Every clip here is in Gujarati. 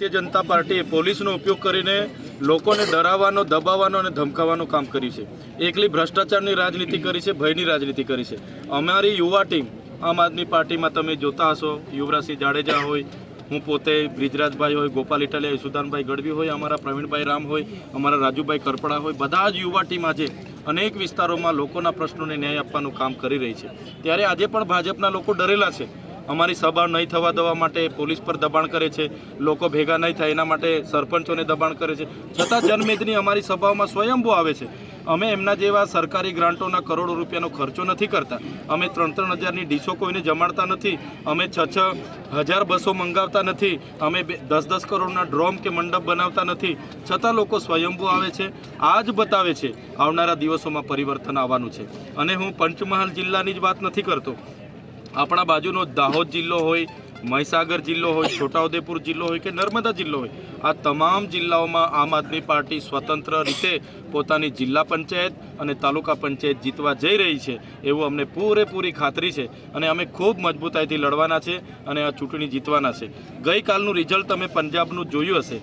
ભારતીય જનતા પાર્ટીએ પોલીસનો ઉપયોગ કરીને લોકોને ડરાવવાનો, દબાવવાનો અને ધમકાવવાનું કામ કર્યું છે. એકલી ભ્રષ્ટાચારની રાજનીતિ કરી છે, ભયની રાજનીતિ કરી છે. અમારી યુવા ટીમ આમ આદમી પાર્ટીમાં તમે જોતા હશો, યુવરાજસિંહ જાડેજા હોય, હું પોતે બ્રિજરાજભાઈ હોય, ગોપાલ ઇટાલિયા, યશુદાનભાઈ ગઢવી હોય, અમારા પ્રવીણભાઈ રામ હોય, અમારા રાજુભાઈ કરપડા હોય, બધા જ યુવા ટીમ આજે અનેક વિસ્તારોમાં લોકોના પ્રશ્નોને ન્યાય આપવાનું કામ કરી રહી છે. ત્યારે આજે પણ ભાજપના લોકો ડરેલા છે. અમારી સભા નહીં થવા દેવા માટે પોલીસ પર દબાણ કરે છે, લોકો ભેગા નહીં થાય એના માટે સરપંચોને દબાણ કરે છે. છતાં જનમેદની અમારી સભાઓમાં સ્વયંભૂ આવે છે. અમે એમના જેવા સરકારી ગ્રાન્ટોના કરોડો રૂપિયાનો ખર્ચો નથી કરતા. અમે 3-3 હજારની ડીશો કોઈને જમાડતા નથી. અમે 6-6 હજાર બસો મંગાવતા નથી. અમે 10-10 કરોડના ડ્રોમ કે મંડપ બનાવતા નથી. છતાં લોકો સ્વયંભૂ આવે છે. આ જ બતાવે છે આવનારા દિવસોમાં પરિવર્તન આવવાનું છે. અને હું પંચમહાલ જિલ્લાની જ વાત નથી કરતો. આપણા બાજુનો દાહોદ જિલ્લો હોય, મહીસાગર જિલ્લો હોય, છોટાઉદેપુર જિલ્લો હોય કે નર્મદા જિલ્લો હોય, આ તમામ જિલ્લાઓમાં આમ આદમી પાર્ટી સ્વતંત્ર રીતે પોતાની જિલ્લા પંચાયત અને તાલુકા પંચાયત જીતવા જઈ રહી છે એવું અમને પૂરેપૂરી ખાતરી છે. અને અમે ખૂબ મજબૂતાઈથી લડવાના છે અને આ ચૂંટણી જીતવાના છે. ગઈકાલનું રિઝલ્ટ તમે પંજાબનું જોયું હશે.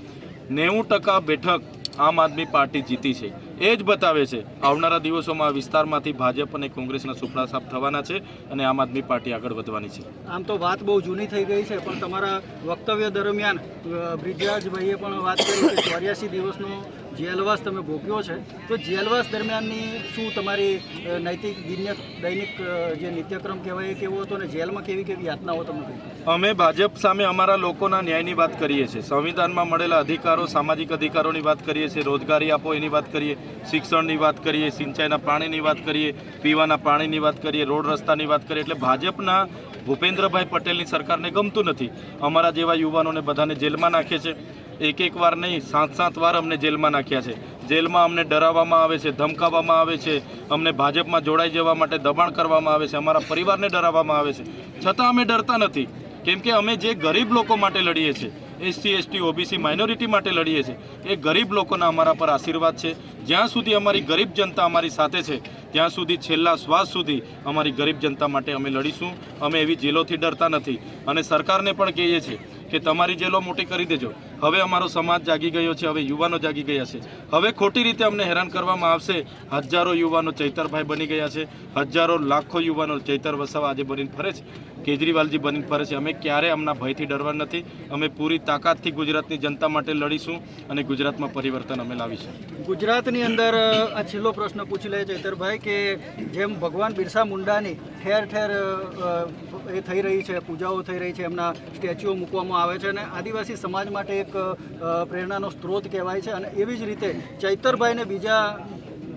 90% બેઠક આમ આદમી પાર્ટી જીતી છે. એ જ બતાવે છે આવનારા દિવસોમાં વિસ્તારમાંથી ભાજપ અને કોંગ્રેસના સુપડા સાફ થવાના છે અને આમ આદમી પાર્ટી આગળ વધવાની છે. આમ તો વાત બહુ જૂની થઈ ગઈ છે, પણ તમારા વક્તવ્ય દરમિયાન બ્રિજરાજભાઈએ પણ વાત કરી કે 84 દિવસનો જેલવાસ તમે ભોગ્યો છે. તો જેલવાસ દરમિયાનની શું તમારી નૈતિક દૈનિક જે નિત્યક્રમ કહેવાય એ કેવો હતો અને જેલમાં કેવી કેવી યાતનાઓ તમે કરી? અમે ભાજપ સામે અમારા લોકોના ન્યાયની વાત કરીએ છીએ, સંવિધાનમાં મળેલા અધિકારો, સામાજિક અધિકારોની વાત કરીએ છીએ, રોજગારી આપો એની વાત કરીએ, શિક્ષણની વાત કરીએ, સિંચાઈના પાણીની વાત કરીએ, પીવાના પાણીની વાત કરીએ, રોડ રસ્તાની વાત કરીએ. એટલે ભાજપના ભૂપેન્દ્રભાઈ પટેલની સરકારને ગમતું નથી. અમારા જેવા યુવાનોને બધાને જેલમાં નાખે છે. એક વાર નહીં, 7 વાર અમને જેલમાં નાખ્યા છે. જેલમાં અમને ડરાવવામાં આવે છે, ધમકાવવામાં આવે છે, અમને ભાજપમાં જોડાઈ જવા માટે દબાણ કરવામાં આવે છે, અમારા પરિવારને ડરાવવામાં આવે છે. છતાં અમે ડરતા નથી, કેમ કે અમે જે ગરીબ લોકો માટે લડીએ છીએ, SC, ST, OBC માઇનોરિટી માટે લડીએ છીએ, એ ગરીબ લોકોના અમારા પર આશીર્વાદ છે. જ્યાં સુધી અમારી ગરીબ જનતા અમારી સાથે છે ત્યાં સુધી છેલ્લા શ્વાસ સુધી અમારી ગરીબ જનતા માટે અમે લડીશું. અમે એવી જેલોથી ડરતા નથી અને સરકારને પણ કહીએ છીએ કે તમારી જેલો મોટી કરી દેજો. હવે અમારો સમાજ જાગી ગયો છે, હવે યુવાનો જાગી ગયા છે. હવે ખોટી રીતે અમને હેરાન કરવામાં આવશે. હજારો યુવાનો ચૈતરભાઈ બની ગયા છે, હજારો લાખો યુવાનો ચૈતર વસાવા આજે બનીને ફરે છે, કેજરીવાલજી બનીને ફરે છે. અમે ક્યારે અમના ભયથી ડરવા નથી. અમે પૂરી તાકાતથી ગુજરાતની જનતા માટે લડીશું અને ગુજરાતમાં પરિવર્તન અમે લાવીશું. ગુજરાતની અંદર આ છેલ્લો પ્રશ્ન પૂછી લે ચૈતરભાઈ કે જેમ ભગવાન બિરસા મુંડાની ઠેર ઠેર એ થઈ રહી છે, પૂજાઓ થઈ રહી છે, એમના સ્ટેચ્યુઓ મૂકવામાં આવે છે અને આદિવાસી સમાજ માટે એક પ્રેરણાનો સ્ત્રોત કહેવાય છે. અને એવી જ રીતે ચૈતરભાઈને બીજા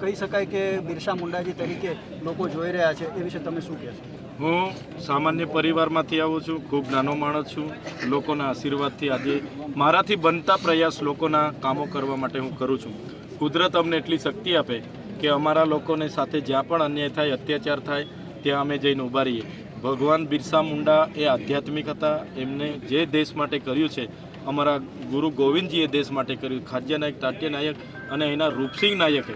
કહી શકાય કે બિરસા મુંડાજી તરીકે લોકો જોઈ રહ્યા છે. એ વિશે તમે શું કહેશો? હું સામાન્ય પરિવારમાંથી આવું છું, ખૂબ નાનો માણસ છું. લોકોના આશીર્વાદથી આજે મારાથી બનતા પ્રયાસ લોકોના કામો કરવા માટે હું કરું છું. કુદરત અમને એટલી શક્તિ આપે કે અમારા લોકોને સાથે જ્યાં પણ અન્યાય થાય, અત્યાચાર થાય, ત્યાં અમે જઈને ઊભા રહીએ. ભગવાન બિરસા મુંડા એ આધ્યાત્મિક હતા. એમને જે દેશ માટે કર્યું છે, અમારા ગુરુ ગોવિંદજીએ દેશ માટે કર્યું. ખાદ્ય નાયક, તાટ્ય નાયક અને એના રૂપસિંહ નાયકે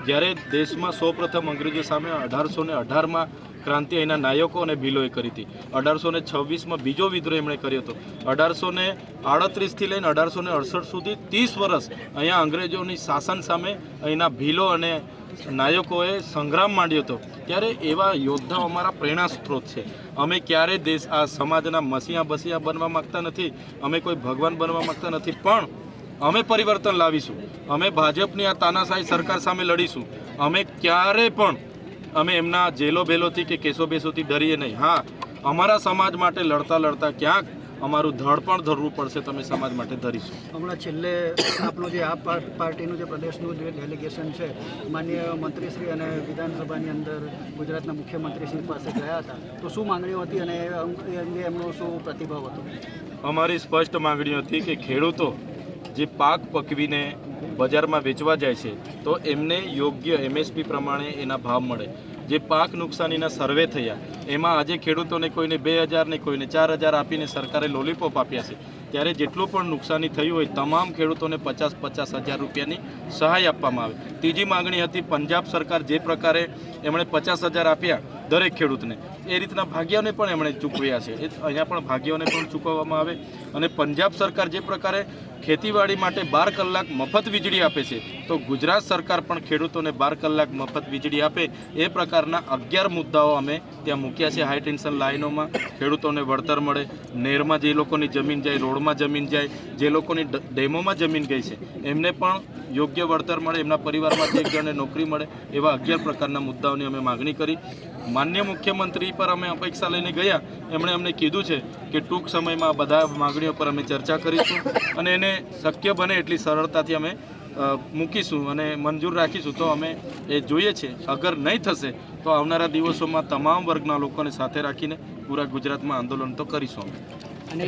જ્યારે દેશમાં સૌપ્રથમ અંગ્રેજો સામે 1818માં ક્રાંતિ એના નાયકો અને ભીલોએ કરી હતી. 1826માં બીજો વિદ્રોહ એમણે કર્યો હતો. 1838થી લઈને 1868 સુધી 30 વર્ષ અહીંયા અંગ્રેજોની શાસન સામે અહીંના ભીલો અને નાયકોએ સંગ્રામ માંડ્યો હતો. ત્યારે એવા યોદ્ધાઓ અમારા પ્રેરણા સ્ત્રોત છે. અમે ક્યારે દેશ આ સમાજના મસીહા બસિયા બનવા માગતા નથી, અમે કોઈ ભગવાન બનવા માગતા નથી, પણ અમે પરિવર્તન લાવીશું. અમે ભાજપની આ તાનાશાહી સરકાર સામે લડીશું. અમે ક્યારે પણ અમે એમના જેલો બેલોથી કે કેસો બેસોથી ડરીએ નહીં. હા, અમારા સમાજ માટે લડતા લડતા ક્યાંક અમારું ધડ પણ ધરવું પડશે, તમે સમાજ માટે ધરીશું. હમણાં છેલ્લે આપણું જે આ પાર્ટીનું જે પ્રદેશનું જે ડેલિગેશન છે, માનનીય મંત્રીશ્રી અને વિધાનસભાની અંદર ગુજરાતના મુખ્યમંત્રીશ્રી પાસે ગયા હતા, તો શું માંગણીઓ હતી અને એ અંગે એમનો શું પ્રતિભાવ હતો? અમારી સ્પષ્ટ માંગણીઓ હતી કે ખેડૂતો જે પાક પકવીને બજારમાં વેચવા જાય છે તો એમને યોગ્ય MSP પ્રમાણે એના ભાવ મળે. જે પાક નુકસાનીના સર્વે થયા એમાં આજે ખેડૂતોને કોઈને 2000 ને કોઈને 4000 આપીને સરકારે લોલીપોપ આપ્યા છે. ત્યારે જેટલું પણ નુકસાની થયું હોય તમામ ખેડૂતોને 50-50 હજાર રૂપિયાની સહાય આપવામાં આવે. ત્રીજી માગણી હતી, પંજાબ સરકાર જે પ્રકારે એમણે 50,000 આપ્યા દરેક ખેડૂતને. એ રીતના ભાગ્યોને પણ એમણે ચૂકવ્યા છે. અહીંયા પણ ભાગ્યોને પણ ચૂકવવામાં આવે. અને પંજાબ સરકાર જે પ્રકારે ખેતીવાડી માટે 12 કલાક મફત વીજળી આપે છે, તો ગુજરાત સરકાર પણ ખેડૂતોને 12 કલાક મફત વીજળી આપે એ પ્રકારના 11 મુદ્દાઓ અમે ત્યાં મૂક્યા છે. હાઈ ટેન્શન લાઇનોમાં ખેડૂતોને વળતર મળે, નહેરમાં જે લોકોની જમીન જાય, રોડમાં જમીન જાય, જે લોકોની ડેમોમાં જમીન ગઈ છે એમને પણ યોગ્ય વળતર મળે, એમના પરિવારમાંથી એક જણને નોકરી મળે, એવા 11 પ્રકારના મુદ્દાઓની અમે માગણી કરી. માન્ય મુખ્યમંત્રી પર અમે અપેક્ષા લઈને ગયા. એમણે અમને કીધું છે કે ટૂંક સમયમાં બધા માગણીઓ પર અમે ચર્ચા કરીશું અને એને શક્ય બને એટલી સરળતાથી અમે મૂકીશું અને મંજૂર રાખીશું. તો અમે એ જોઈએ છે. અગર નહીં થશે તો આવનારા દિવસોમાં તમામ વર્ગના લોકોને સાથે રાખીને પૂરા ગુજરાતમાં આંદોલન તો કરીશું અમે. અને